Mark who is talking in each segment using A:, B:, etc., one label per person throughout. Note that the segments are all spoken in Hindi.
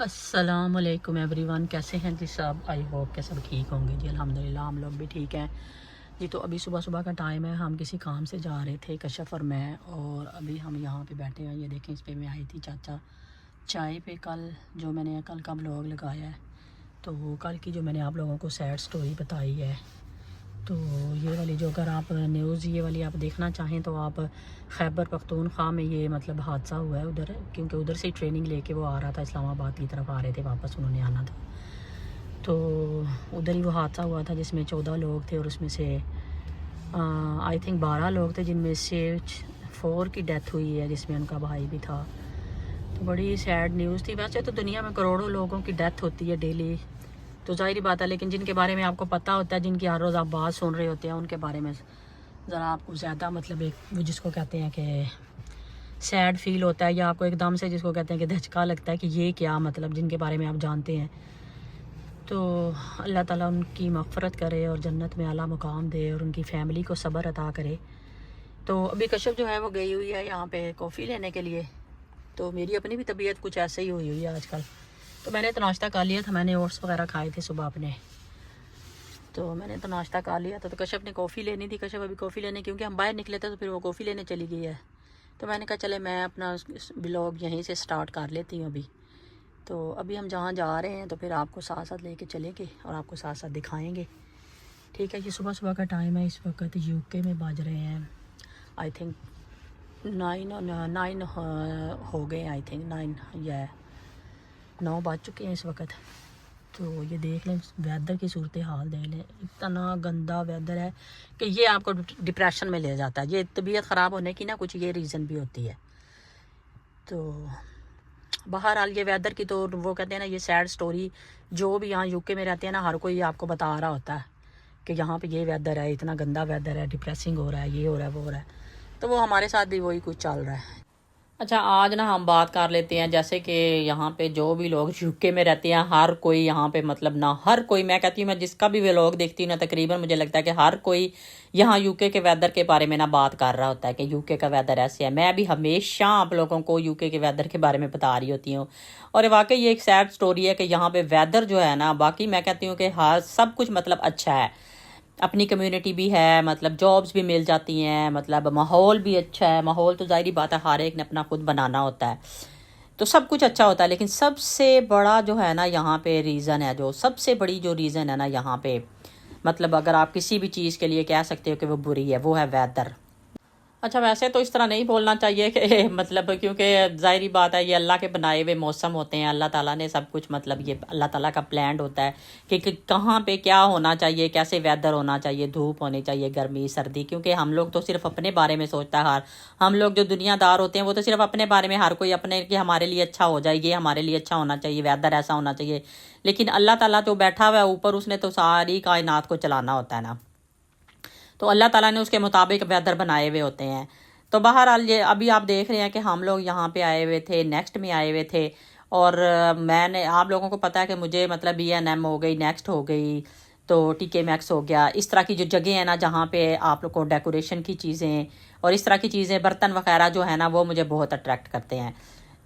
A: अस्सलामुअलैकुम एवरीवन, कैसे हैं जी सब। आई होप के सब ठीक होंगे जी। अल्हम्दुलिल्लाह हम लोग भी ठीक हैं जी। तो अभी सुबह सुबह का टाइम है, हम किसी काम से जा रहे थे कशफ और मैं, और अभी हम यहाँ पे बैठे हैं। ये देखें, इस पे मैं आई थी चाचा चाय पे। कल जो मैंने कल का ब्लॉग लगाया है, तो कल की जो मैंने आप लोगों को सैड स्टोरी बताई है, तो ये वाली जो अगर आप न्यूज़ ये वाली आप देखना चाहें तो आप खैबर पख्तूनख्वा में ये मतलब हादसा हुआ है उधर, क्योंकि उधर से ट्रेनिंग लेके वो आ रहा था, इस्लामाबाद की तरफ आ रहे थे, वापस उन्होंने आना था। तो उधर ही वो हादसा हुआ था जिसमें 14 लोग थे, और उसमें से आई थिंक 12 लोग थे, जिनमें से 4 की डेथ हुई है, जिसमें उनका भाई भी था। तो बड़ी सैड न्यूज़ थी। वैसे तो दुनिया में करोड़ों लोगों की डेथ होती है डेली, तो ज़ाहिर बात है, लेकिन जिनके बारे में आपको पता होता है, जिनकी हर रोज़ आप बात सुन रहे होते हैं, उनके बारे में ज़रा आपको ज़्यादा मतलब एक वो जिसको कहते हैं कि सैड फील होता है, या आपको एकदम से जिसको कहते हैं कि धचका लगता है कि ये क्या, मतलब जिनके बारे में आप जानते हैं। तो अल्लाह ताला उनकी मग़फ़रत करे और जन्नत में आला मुकाम दे, और उनकी फ़ैमिली को सब्र अता करे। तो अभी कश्यप जो है वो गई हुई है यहाँ पे कॉफ़ी लेने के लिए। तो मेरी अपनी भी तबीयत कुछ ऐसे ही हुई है आजकल। तो मैंने तो नाश्ता कर लिया था, मैंने ओट्स वगैरह खाए थे सुबह अपने, तो मैंने तो नाश्ता कर लिया था। तो कश्यप ने कॉफ़ी लेनी थी, कश्यप अभी कॉफ़ी लेने, क्योंकि हम बाहर निकले थे तो फिर वो कॉफ़ी लेने चली गई है। तो मैंने कहा चले मैं अपना ब्लॉग यहीं से स्टार्ट कर लेती हूँ अभी। तो अभी हम जहाँ जा रहे हैं तो फिर आपको साथ साथ लेके चलेंगे और आपको साथ साथ दिखाएंगे, ठीक है। ये सुबह सुबह का टाइम है, इस वक्त यूके में बज रहे हैं आई थिंक 9 हो गए, आई थिंक 9 या 9 बज चुके हैं इस वक्त। तो ये देख लें, वेदर की सूरत हाल देख लें, इतना गंदा वेदर है कि ये आपको डिप्रेशन में ले जाता है। ये तबीयत ख़राब होने की ना कुछ ये रीज़न भी होती है। तो बहरहाल ये वेदर की तो वो कहते हैं ना, ये सैड स्टोरी जो भी यहाँ यूके में रहते हैं ना, हर कोई आपको बता रहा होता है कि यहाँ पे ये वेदर है, इतना गंदा वेदर है, डिप्रेसिंग हो रहा है, ये हो रहा है, वो हो रहा है। तो वो हमारे साथ भी वही कुछ चल रहा है। अच्छा, आज ना हम बात कर लेते हैं, जैसे कि यहाँ पे जो भी लोग यूके में रहते हैं, हर कोई यहाँ पे मतलब ना, हर कोई, मैं कहती हूँ, मैं जिसका भी व्लॉग देखती हूँ ना, तकरीबन मुझे लगता है कि हर कोई यहाँ यूके के वेदर के बारे में ना बात कर रहा होता है कि यूके का वेदर ऐसे है। मैं भी हमेशा आप लोगों को यूके के वेदर के बारे में बता रही होती हूँ, और वाकई ये एक सैड स्टोरी है कि यहाँ पे वेदर जो है ना, बाकी मैं कहती हूँ कि हर सब कुछ मतलब अच्छा है, अपनी कम्युनिटी भी है, मतलब जॉब्स भी मिल जाती हैं, मतलब माहौल भी अच्छा है। माहौल तो ज़ाहिर बात है हर एक ने अपना खुद बनाना होता है, तो सब कुछ अच्छा होता है। लेकिन सबसे बड़ा जो है ना यहाँ पे रीज़न है, जो सबसे बड़ी जो रीज़न है ना यहाँ पे, मतलब अगर आप किसी भी चीज़ के लिए कह सकते हो कि वो बुरी है, वो है वेदर। अच्छा, वैसे तो इस तरह नहीं बोलना चाहिए कि मतलब, क्योंकि ज़ाहिरी बात है ये अल्लाह के बनाए हुए मौसम होते हैं, अल्लाह ताला ने सब कुछ, मतलब ये अल्लाह ताला का प्लान होता है कि कहाँ पे क्या होना चाहिए, कैसे वेदर होना चाहिए, धूप होनी चाहिए, गर्मी सर्दी। क्योंकि हम लोग तो सिर्फ अपने बारे में सोचता है, हम लोग जो दुनियादार होते हैं वो तो सिर्फ अपने बारे में, हर कोई अपने कि हमारे लिए अच्छा हो जाए, ये हमारे लिए अच्छा होना चाहिए, वेदर ऐसा होना चाहिए। लेकिन अल्लाह ताला जो बैठा हुआ है ऊपर, उसने तो सारी कायनात को चलाना होता है ना, तो अल्लाह ताला ने उसके मुताबिक वेदर बनाए हुए होते हैं। तो बहरहाल ये अभी आप देख रहे हैं कि हम लोग यहाँ पे आए हुए थे, नेक्स्ट में आए हुए थे, और मैंने, आप लोगों को पता है कि मुझे मतलब BNM हो गई, नेक्स्ट हो गई, तो TK Maxx हो गया, इस तरह की जो जगह है ना जहाँ पे आप लोग को डेकोरेशन की चीज़ें और इस तरह की चीज़ें, बर्तन वगैरह जो है ना, वो मुझे बहुत अट्रैक्ट करते हैं।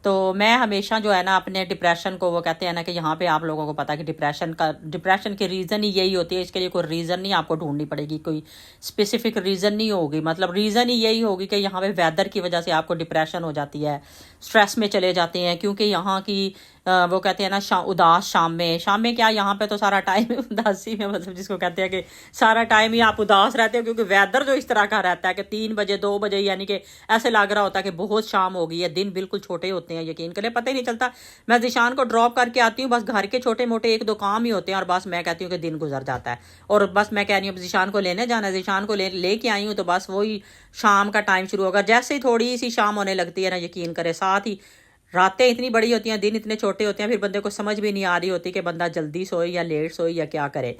A: तो मैं हमेशा जो है ना अपने डिप्रेशन को, वो कहते हैं ना कि यहाँ पे आप लोगों को पता है कि डिप्रेशन की रीज़न ही यही होती है। इसके लिए कोई रीज़न नहीं आपको ढूंढनी पड़ेगी, कोई स्पेसिफिक रीज़न नहीं होगी, मतलब रीज़न ही यही होगी कि यहाँ पे वेदर की वजह से आपको डिप्रेशन हो जाती है, स्ट्रेस में चले जाते हैं। क्योंकि यहाँ की वो कहते हैं ना उदास शाम में क्या, यहाँ पे तो सारा टाइम उदासी में, मतलब जिसको कहते हैं कि सारा टाइम ही आप उदास रहते हो, क्योंकि वेदर जो इस तरह का रहता है कि 3 बजे 2 बजे यानी कि ऐसे लग रहा होता है कि बहुत शाम हो गई है, दिन बिल्कुल छोटे होते हैं, यकीन करें पता ही नहीं चलता। मैं जिशान को ड्रॉप करके आती हूँ, बस घर के छोटे मोटे 1-2 काम ही होते हैं, और बस मैं कहती हूँ कि दिन गुजर जाता है, और बस मैं कह रही हूँ जिशान को लेने जाना है, जिशान को लेके आई हूँ, तो बस वही शाम का टाइम शुरू होगा। जैसे ही थोड़ी सी शाम होने लगती है ना, यकीन करें साथ ही रातें इतनी बड़ी होती हैं, दिन इतने छोटे होते हैं, फिर बंदे को समझ भी नहीं आ रही होती कि बंदा जल्दी सोए या लेट सोए या क्या करे।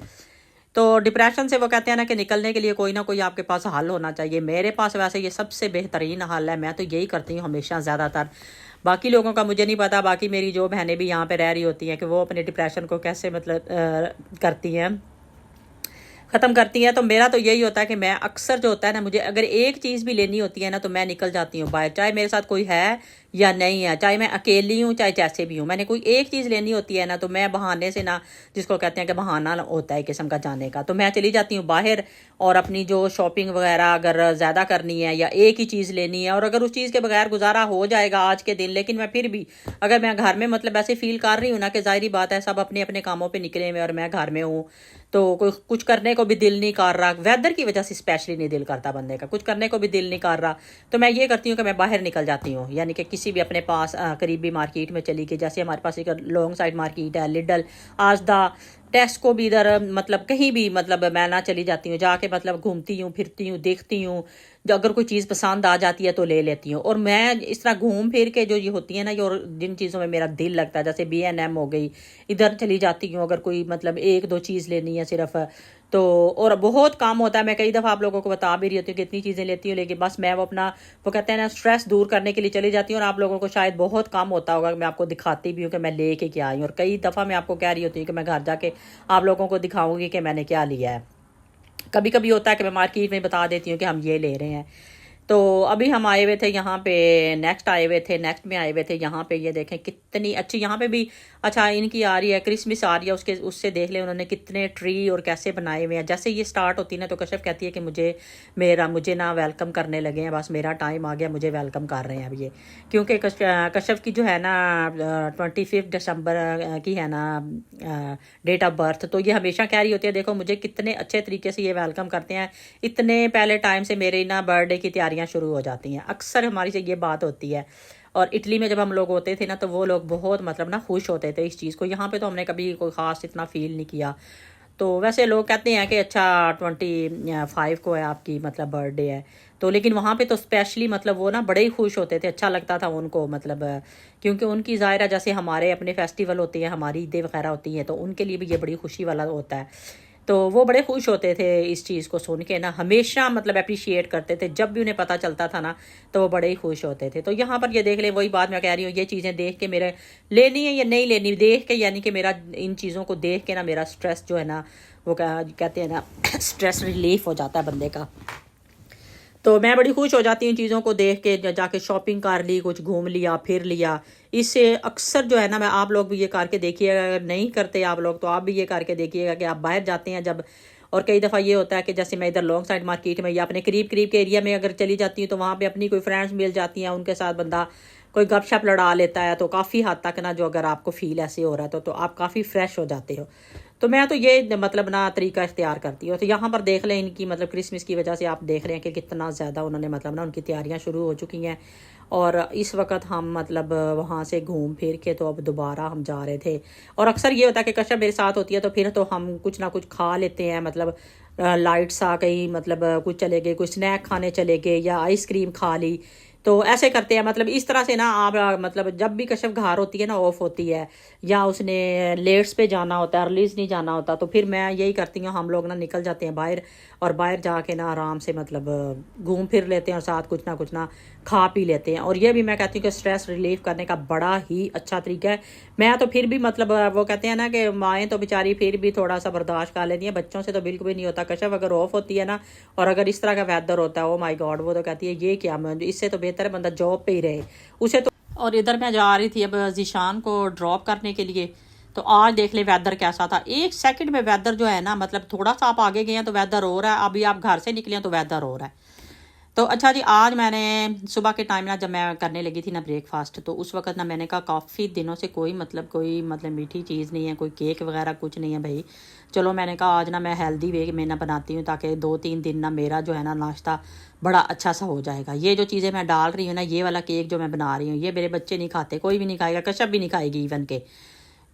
A: तो डिप्रेशन से वो कहते हैं ना कि निकलने के लिए कोई ना कोई आपके पास हल होना चाहिए। मेरे पास वैसे ये सबसे बेहतरीन हल है, मैं तो यही करती हूँ हमेशा ज़्यादातर। बाकी लोगों का मुझे नहीं पता, बाकी मेरी जो बहनें भी यहाँ पे रह रही होती हैं कि वो अपने डिप्रेशन को कैसे मतलब करती हैं, ख़त्म करती हैं। तो मेरा तो यही होता है कि मैं अक्सर जो होता है ना, मुझे अगर एक चीज़ भी लेनी होती है ना, तो मैं निकल जाती हूँ बाहर, चाहे मेरे साथ कोई है या नहीं है, चाहे मैं अकेली हूँ चाहे जैसे भी हूँ, मैंने कोई एक चीज़ लेनी होती है ना तो मैं बहाने से ना, जिसको कहते हैं कि बहाना होता है किस्म का जाने का, तो मैं चली जाती हूँ बाहर और अपनी जो शॉपिंग वगैरह अगर ज़्यादा करनी है या एक ही चीज़ लेनी है और अगर उस चीज़ के बगैर गुजारा हो जाएगा आज के दिन, लेकिन मैं फिर भी अगर मैं घर में मतलब ऐसे फील कर रही हूँ ना कि ज़ाहिरी बात है सब अपने अपने कामों पे निकले हुए और मैं घर में हूँ, तो कोई कुछ करने को भी दिल नहीं कर रहा, वेदर की वजह से स्पेशली नहीं दिल करता बंदे का, कुछ करने को भी दिल नहीं कर रहा, तो मैं ये करती हूँ कि मैं बाहर निकल जाती हूँ, यानी कि किसी भी अपने पास करीबी मार्केट में चली गई, जैसे हमारे पास एक लॉन्ग साइड मार्केट है, लिडल, आजदा, टेस्को भी इधर, मतलब कहीं भी मतलब मैं ना चली जाती हूँ, जाके मतलब घूमती हूँ फिरती हूँ देखती हूँ, जो अगर कोई चीज़ पसंद आ जाती है तो ले लेती हूँ। और मैं इस तरह घूम फिर के जो ये होती है ना, ये और जिन चीज़ों में मेरा दिल लगता है, जैसे B&M हो गई, इधर चली जाती हूँ अगर कोई मतलब एक दो चीज़ लेनी है सिर्फ, तो और बहुत काम होता है, मैं कई दफ़ा आप लोगों को बता भी रही होती हूँ कि इतनी चीज़ें लेती हूँ, लेकिन बस मैं वो अपना वो कहते हैं ना स्ट्रेस दूर करने के लिए चली जाती हूँ, और आप लोगों को शायद बहुत कम होता होगा, मैं आपको दिखाती भी हूँ कि मैं ले के क्या आई हूँ, और कई दफ़ा मैं आपको कह रही होती हूँ कि मैं घर जाके आप लोगों को दिखाऊंगी कि मैंने क्या लिया है। कभी कभी होता है कि मैं मार्केट में बता देती हूँ कि हम ये ले रहे हैं। तो अभी हम आए हुए थे यहाँ पे, नेक्स्ट आए हुए थे, नेक्स्ट में आए हुए थे यहाँ पे, ये देखें कितनी अच्छी यहाँ पे भी, अच्छा इनकी आ रही है क्रिसमस आ रही है, उसके उससे देख ले उन्होंने कितने ट्री और कैसे बनाए हुए हैं। जैसे ये स्टार्ट होती है ना तो कश्यप कहती है कि मुझे ना वेलकम करने लगे हैं, बस मेरा टाइम आ गया, मुझे वेलकम कर रहे हैं अब ये, क्योंकि कश्यप की जो है ना 25 दिसंबर की है ना डेट ऑफ बर्थ, तो ये हमेशा कह रही होती है देखो मुझे कितने अच्छे तरीके से ये वेलकम करते हैं, इतने पहले टाइम से मेरे ना बर्थडे की तैयारियां शुरू हो जाती हैं, अक्सर हमारी से ये बात होती है। और इटली में जब हम लोग होते थे ना तो वो लोग बहुत मतलब ना खुश होते थे इस चीज़ को, यहाँ पे तो हमने कभी कोई ख़ास इतना फील नहीं किया। तो वैसे लोग कहते हैं कि अच्छा 25 को है आपकी मतलब बर्थडे है, तो लेकिन वहाँ पे तो स्पेशली मतलब वो ना बड़े ही खुश होते थे, अच्छा लगता था उनको, मतलब क्योंकि उनकी ज़ाहिर है जैसे हमारे अपने फेस्टिवल होते हैं, हमारी ईदें वगैरह होती हैं, तो उनके लिए भी ये बड़ी खुशी वाला होता है। तो वो बड़े खुश होते थे इस चीज़ को सुन के ना, हमेशा मतलब अप्रिशिएट करते थे, जब भी उन्हें पता चलता था ना तो वो बड़े ही खुश होते थे। तो यहाँ पर ये देख ले, वही बात मैं कह रही हूँ, ये चीज़ें देख के मेरे लेनी है या नहीं लेनी देख के, यानी कि मेरा इन चीज़ों को देख के ना मेरा स्ट्रेस जो है ना वो कहते हैं ना स्ट्रेस रिलीफ हो जाता है बंदे का। तो मैं बड़ी खुश हो जाती हूँ चीज़ों को देख के, जाके शॉपिंग कर ली, कुछ घूम लिया फिर लिया। इससे अक्सर जो है ना, मैं आप लोग भी ये करके देखिएगा, अगर नहीं करते आप लोग तो आप भी ये करके देखिएगा कि आप बाहर जाते हैं जब, और कई दफ़ा ये होता है कि जैसे मैं इधर लॉन्ग साइड मार्केट में या अपने करीब करीब के एरिया में अगर चली जाती हूँ तो वहाँ पे अपनी कोई फ्रेंड्स मिल जाती हैं, उनके साथ बंदा कोई गपशप लड़ा लेता है, तो काफ़ी हद तक ना जो अगर आपको फील ऐसे हो रहा है तो आप काफ़ी फ्रेश हो जाते हो। तो मैं तो ये मतलब ना तरीका इख्तियार करती हूँ। तो यहाँ पर देख लें इनकी मतलब क्रिसमस की वजह से आप देख रहे हैं कि कितना ज़्यादा उन्होंने मतलब ना उनकी तैयारियाँ शुरू हो चुकी हैं, और इस वक्त हम मतलब वहाँ से घूम फिर के तो अब दोबारा हम जा रहे थे। और अक्सर ये होता है कि कश्यप मेरे साथ होती है तो फिर तो हम कुछ ना कुछ खा लेते हैं, मतलब लाइट सा कहीं मतलब कुछ चले गए, कुछ स्नैक खाने चले गए या आइसक्रीम खा ली, तो ऐसे करते हैं। मतलब इस तरह से ना आप मतलब जब भी कश्यप घर होती है ना ऑफ होती है या उसने लेट्स पे जाना होता है, रिलीज नहीं जाना होता, तो फिर मैं यही करती हूँ, हम लोग ना निकल जाते हैं बाहर, और बाहर जाके ना आराम से मतलब घूम फिर लेते हैं और साथ कुछ ना खा पी लेते हैं। और ये भी मैं कहती हूँ कि स्ट्रेस रिलीफ करने का बड़ा ही अच्छा तरीका है। मैं तो फिर भी मतलब वो कहते हैं ना कि माएँ तो बेचारी फिर भी थोड़ा सा बर्दाश्त कर लेती हैं, बच्चों से तो बिल्कुल भी नहीं होता। कश्यप अगर ऑफ होती है ना और अगर इस तरह का वेदर होता है, ओ माय गॉड, वो तो कहती है ये क्या, इससे तो बेहतर है बंदा जॉब पे ही रहे उसे तो। और इधर मैं जा रही थी अब जीशान को ड्रॉप करने के लिए, तो आज देख ले वेदर कैसा था, 1 सेकंड में वेदर जो है ना, मतलब थोड़ा सा आप आगे गए हैं तो वेदर हो रहा है, अभी आप घर से निकले हैं तो वेदर हो रहा है। तो अच्छा जी, आज मैंने सुबह के टाइम ना जब मैं करने लगी थी ना ब्रेकफास्ट, तो उस वक्त ना मैंने कहा काफ़ी दिनों से कोई मतलब मीठी चीज़ नहीं है, कोई केक वगैरह कुछ नहीं है भाई, चलो मैंने कहा आज ना मैं हेल्दी वे में ना बनाती हूँ, ताकि 2-3 दिन ना मेरा जो है ना नाश्ता बड़ा अच्छा सा हो जाएगा। ये जो चीज़ें मैं डाल रही हूँ ना, ये वाला केक जो मैं बना रही हूँ, ये मेरे बच्चे नहीं खाते, कोई भी नहीं खाएगा, कश्यप भी नहीं खाएगी इवन के।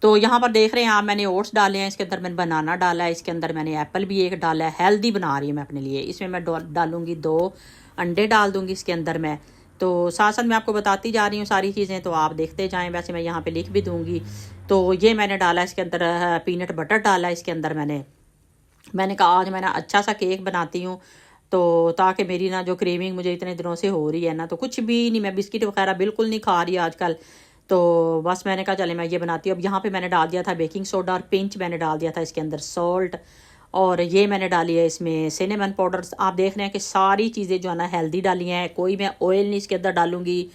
A: तो यहाँ पर देख रहे हैं आप, मैंने ओट्स डाले हैं, इसके अंदर मैंने बनाना डाला है, इसके अंदर मैंने एप्पल भी एक डाला है, हेल्दी बना रही हूँ मैं अपने लिए। इसमें मैं डालूंगी 2 अंडे डाल दूंगी इसके अंदर मैं। तो साथ साथ मैं आपको बताती जा रही हूँ सारी चीज़ें, तो आप देखते जाएं, वैसे मैं यहाँ पे लिख भी दूंगी। तो ये मैंने डाला इसके अंदर पीनट बटर डाला इसके अंदर, मैंने कहा आज मैं ना अच्छा सा केक बनाती हूँ, तो ताकि मेरी ना जो क्रेविंग मुझे इतने दिनों से हो रही है ना, तो कुछ भी नहीं, मैं बिस्किट वगैरह बिल्कुल नहीं खा रही आजकल, तो बस मैंने कहा चले मैं ये बनाती हूँ। अब यहाँ पे मैंने डाल दिया था बेकिंग सोडा और पिंच मैंने डाल दिया था इसके अंदर सॉल्ट, और ये मैंने डाली है इसमें सिनेमन पाउडर। आप देख रहे हैं कि सारी चीज़ें जो है ना हेल्दी डाली हैं, कोई मैं ऑयल नहीं इसके अंदर डालूंगी,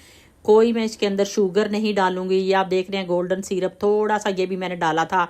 A: कोई मैं इसके अंदर शुगर नहीं डालूंगी। ये आप देख रहे हैं गोल्डन सिरप, थोड़ा सा ये भी मैंने डाला था,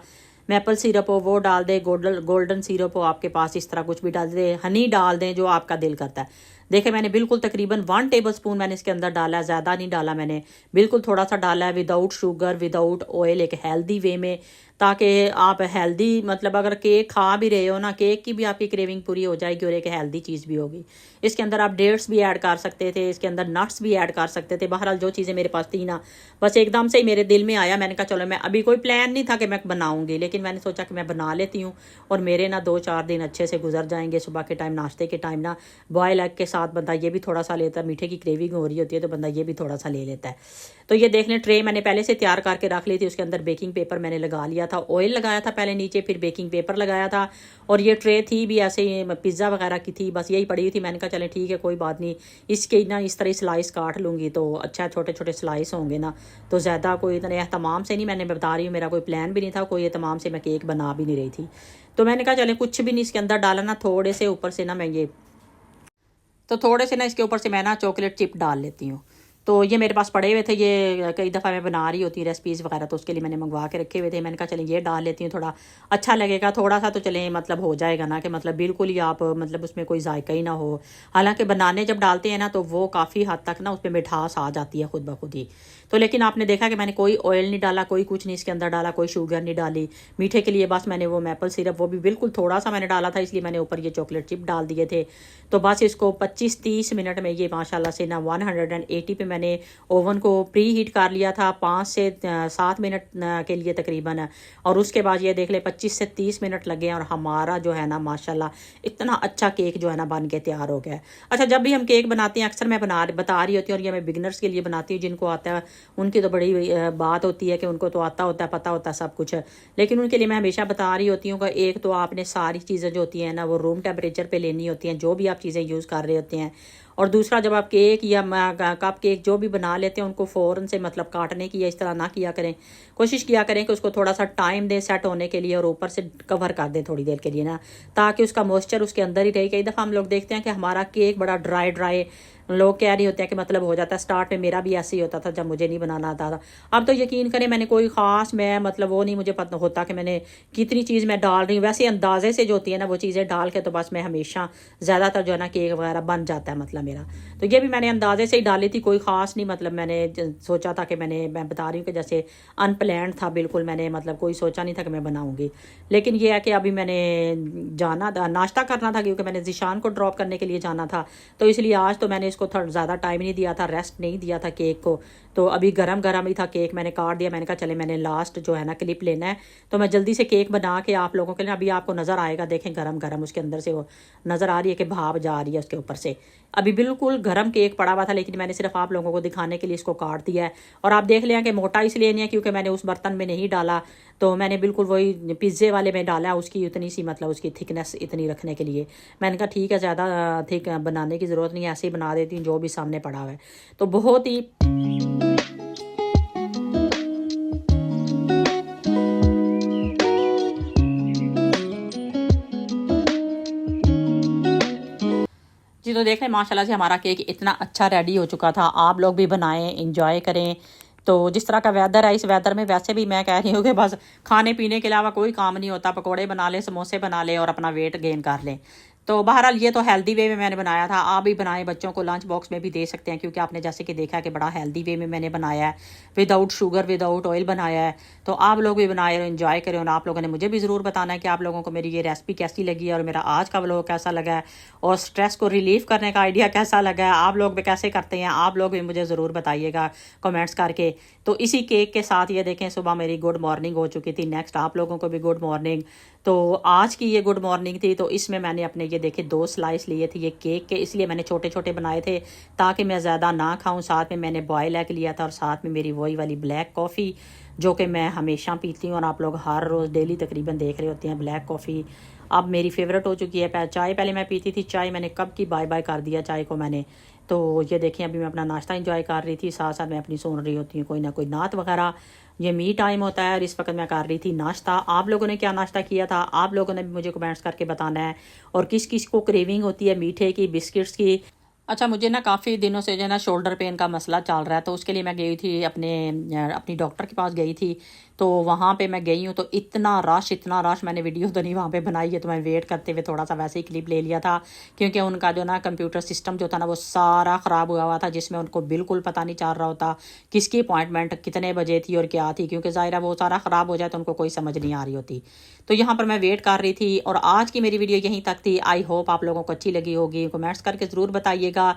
A: मैपल सिरप हो वो डाल दें, गोल्डन सिरप हो आपके पास इस तरह कुछ भी डाल दें, हनी डाल दें, जो आपका दिल करता है। देखिए मैंने बिल्कुल तकरीबन 1 टेबल स्पून मैंने इसके अंदर डाला है, ज़्यादा नहीं डाला मैंने, बिल्कुल थोड़ा सा डाला है, विदाउट शुगर विदाउट ऑयल, एक हेल्दी वे में, ताकि आप हेल्दी मतलब अगर केक खा भी रहे हो ना, केक की भी आपकी क्रेविंग पूरी हो जाएगी और एक हेल्दी चीज़ भी होगी। इसके अंदर आप डेट्स भी ऐड कर सकते थे, इसके अंदर नट्स भी ऐड कर सकते थे। बहरहाल जो चीज़ें मेरे पास थी ना, बस एकदम से ही मेरे दिल में आया, मैंने कहा चलो मैं, अभी कोई प्लान नहीं था कि मैं बनाऊंगी, लेकिन मैंने सोचा कि मैं बना लेती हूँ और मेरे ना 2-4 दिन अच्छे से गुजर जाएंगे। सुबह के टाइम नाश्ते के टाइम ना बॉयल एग के साथ बंदा ये भी थोड़ा सा लेता है, मीठे की क्रेविंग हो रही होती है तो बंदा ये भी थोड़ा सा ले लेता है। तो ये देख लें, ट्रे मैंने पहले से तैयार करके रख ली थी, उसके अंदर बेकिंग पेपर मैंने लगा लिया था, ऑयल लगाया था पहले नीचे, फिर बेकिंग पेपर लगाया था, और ये ट्रे थी भी ऐसे पिज़्ज़ा वगैरह की थी, बस यही पड़ी हुई थी। मैंने कहा चलें ठीक है कोई बात नहीं, इसके ना इस तरह स्लाइस काट लूँगी तो अच्छा, छोटे छोटे स्लाइस होंगे ना, तो ज़्यादा कोई इतने एहतमाम से नहीं, मैंने बता रही हूँ मेरा कोई प्लान भी नहीं था, कोई एहतमाम से मैं केक बना भी नहीं रही थी। तो मैंने कहा चलें कुछ भी नहीं इसके अंदर डाला ना, थोड़े से ऊपर से ना मैं ये, तो थोड़े से ना इसके ऊपर से मैं ना चॉकलेट चिप डाल लेती हूँ। तो ये मेरे पास पड़े हुए थे, ये कई दफ़ा मैं बना रही होती रेसिपीज़ वगैरह, तो उसके लिए मैंने मंगवा के रखे हुए थे। मैंने कहा चलें ये डाल लेती हूँ, थोड़ा अच्छा लगेगा, थोड़ा सा तो चलें मतलब हो जाएगा ना, कि मतलब बिल्कुल ही आप मतलब उसमें कोई जायका ही ना हो। हालांकि बनाने जब डालते हैं ना तो वो काफ़ी हद तक ना उसमें मिठास आ जाती है खुद ब खुद ही। तो लेकिन आपने देखा कि मैंने कोई ऑयल नहीं डाला, कोई कुछ नहीं इसके अंदर डाला, कोई शुगर नहीं डाली। मीठे के लिए बस मैंने वो मैपल सिरप, वो भी बिल्कुल थोड़ा सा मैंने डाला था, इसलिए मैंने ऊपर ये चॉकलेट चिप डाल दिए थे। तो बस इसको 25-30 मिनट में ये माशाल्लाह से ना 180 पे मैंने ओवन को प्री हीट कर लिया था, 5 से 7 मिनट के लिए तकरीबन। और उसके बाद ये देख ले 25 से 30 मिनट लगे और हमारा जो है ना माशाल्लाह इतना अच्छा केक जो है ना बन के तैयार हो गया है। अच्छा, जब भी हम केक बनाते हैं अक्सर मैं बता रही होती हूँ, और ये मैं बिगनर्स के लिए बनाती हूँ, जिनको आता है उनकी तो बड़ी बात होती है कि उनको तो आता होता है, पता होता है सब कुछ, लेकिन उनके लिए मैं हमेशा बता रही होती हूँ कि एक तो आपने सारी चीज़ें जो होती हैं ना वो रूम टेम्परेचर पे लेनी होती हैं, जो भी आप चीज़ें यूज़ कर रहे होते हैं। और दूसरा, जब आप केक या कप केक जो भी बना लेते हैं उनको फ़ौरन से मतलब काटने की या इस तरह ना किया करें, कोशिश किया करें कि उसको थोड़ा सा टाइम दें सेट होने के लिए, और ऊपर से कवर कर दें थोड़ी देर के लिए ना, ताकि उसका मॉइस्चर उसके अंदर ही रहे। कई दफ़ा हम लोग देखते हैं कि हमारा केक बड़ा ड्राई ड्राई, लोग कह रहे होते हैं कि मतलब हो जाता है, स्टार्ट में मेरा भी ऐसे ही होता था जब मुझे नहीं बनाना आता था। अब तो यकीन करें मैंने कोई ख़ास मैं मतलब वो नहीं मुझे पता होता कि मैंने कितनी चीज़ मैं डाल रही हूँ, वैसे अंदाजे से जो होती है ना वो चीज़ें डाल के तो बस मैं हमेशा ज़्यादातर जो है ना केक वगैरह बन जाता है मतलब मेरा। तो ये भी मैंने अंदाजे से ही डाली थी, कोई ख़ास नहीं मतलब मैंने सोचा था कि मैं बता रही हूँ कि जैसे अनप्लान्ड था बिल्कुल, मैंने मतलब कोई सोचा नहीं था कि मैं बनाऊँगी। लेकिन ये है कि अभी मैंने जाना था, नाश्ता करना था, क्योंकि मैंने ज़िशान को ड्रॉप करने के लिए जाना था, तो इसलिए आज तो मैंने इसको थोड़ा ज़्यादा टाइम नहीं दिया था, रेस्ट नहीं दिया था केक को। तो अभी गरम गरम ही था केक, मैंने काट दिया। मैंने कहा चले मैंने लास्ट जो है ना क्लिप लेना है, तो मैं जल्दी से केक बना के आप लोगों के लिए, अभी आपको नज़र आएगा, देखें गरम गरम उसके अंदर से वो नज़र आ रही है कि भाप जा रही है उसके ऊपर से। अभी बिल्कुल गरम केक पड़ा हुआ था, लेकिन मैंने सिर्फ आप लोगों को दिखाने के लिए इसको काट दिया है। और आप देख लें कि मोटा इसलिए नहीं है क्योंकि मैंने उस बर्तन में नहीं डाला, तो मैंने बिल्कुल वही पिज़्ज़े वाले में डाला, उसकी उतनी सी मतलब उसकी थिकनेस इतनी रखने के लिए। मैंने कहा ठीक है, ज़्यादा थिक बनाने की ज़रूरत नहीं है, ऐसे ही बना देती हूँ जो भी सामने पड़ा हुआ है। तो बहुत ही जी, तो देख रहे हैं माशाल्लाह से हमारा केक इतना अच्छा रेडी हो चुका था। आप लोग भी बनाएं, इंजॉय करें। तो जिस तरह का वेदर है, इस वेदर में वैसे भी मैं कह रही हूँ कि बस खाने पीने के अलावा कोई काम नहीं होता, पकोड़े बना लें, समोसे बना लें और अपना वेट गेन कर लें। तो बहरहाल ये तो हेल्दी वे में मैंने बनाया था, आप भी बनाएं, बच्चों को लंच बॉक्स में भी दे सकते हैं, क्योंकि आपने जैसे कि देखा कि बड़ा हेल्दी वे में मैंने बनाया है, विदाउट शुगर विदाउट ऑयल बनाया है। तो आप लोग भी बनाए और इन्जॉय करें, और आप लोगों ने मुझे भी ज़रूर बताना है कि आप लोगों को मेरी ये रेसिपी कैसी लगी है और मेरा आज का व्लॉग कैसा लगा है, और स्ट्रेस को रिलीफ करने का आइडिया कैसा लगा है, आप लोग भी कैसे करते हैं, आप लोग भी मुझे ज़रूर बताइएगा कमेंट्स करके। तो इसी केक के साथ ये देखें सुबह मेरी गुड मॉर्निंग हो चुकी थी, नेक्स्ट आप लोगों को भी गुड मॉर्निंग। तो आज की ये गुड मॉर्निंग थी, तो इसमें मैंने अपने ये देखे 2 स्लाइस लिए थे ये केक के, इसलिए मैंने छोटे छोटे बनाए थे ताकि मैं ज़्यादा ना खाऊं। साथ में मैंने बॉयल एग लिया था, और साथ में मेरी वही वाली ब्लैक कॉफ़ी जो कि मैं हमेशा पीती हूँ, और आप लोग हर रोज़ डेली तकरीबन देख रहे होते हैं। ब्लैक कॉफ़ी अब मेरी फेवरेट हो चुकी है। चाय पहले मैं पीती थी, चाय मैंने कब की बाय बाय कर दिया चाय को मैंने। तो ये देखें अभी मैं अपना नाश्ता इंजॉय कर रही थी, साथ साथ मैं अपनी सुन रही होती हूँ कोई ना कोई नात वगैरह। ये मी टाइम होता है, और इस वक्त मैं कर रही थी नाश्ता। आप लोगों ने क्या नाश्ता किया था, आप लोगों ने भी मुझे कमेंट्स करके बताना है। और किस किस को क्रेविंग होती है मीठे की, बिस्किट्स की, अच्छा, मुझे ना काफ़ी दिनों से जो है ना शोल्डर पेन का मसला चल रहा है, तो उसके लिए मैं गई थी अपनी डॉक्टर के पास गई थी। तो वहाँ पे मैं गई हूँ तो इतना रश, मैंने वीडियो तो नहीं वहाँ पे बनाई है, तो मैं वेट करते हुए थोड़ा सा वैसे ही क्लिप ले लिया था। क्योंकि उनका जो ना कंप्यूटर सिस्टम जो था ना वो सारा ख़राब हुआ हुआ था, जिसमें उनको बिल्कुल पता नहीं चल रहा होता किसकी अपॉइंटमेंट कितने बजे थी और क्या थी, क्योंकि ज़ाहिर है वो सारा ख़राब हो जाए तो उनको कोई समझ नहीं आ रही होती। तो यहाँ पर मैं वेट कर रही थी और आज की मेरी वीडियो यहीं तक थी। आई होप आप लोगों को अच्छी लगी होगी, कमेंट्स करके ज़रूर बताइएगा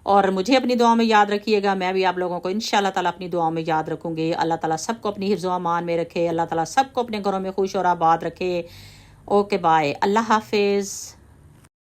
A: और मुझे अपनी दुआ में याद रखिएगा। मैं भी आप लोगों को इंशाल्लाह ताला अपनी दुआ में याद रखूँगी। अल्लाह ताला सबको अपनी हिफ्ज़ व अमान में रखे, अल्लाह ताला सबको अपने घरों में खुश और आबाद रखे। ओके बाय, अल्लाह हाफिज़।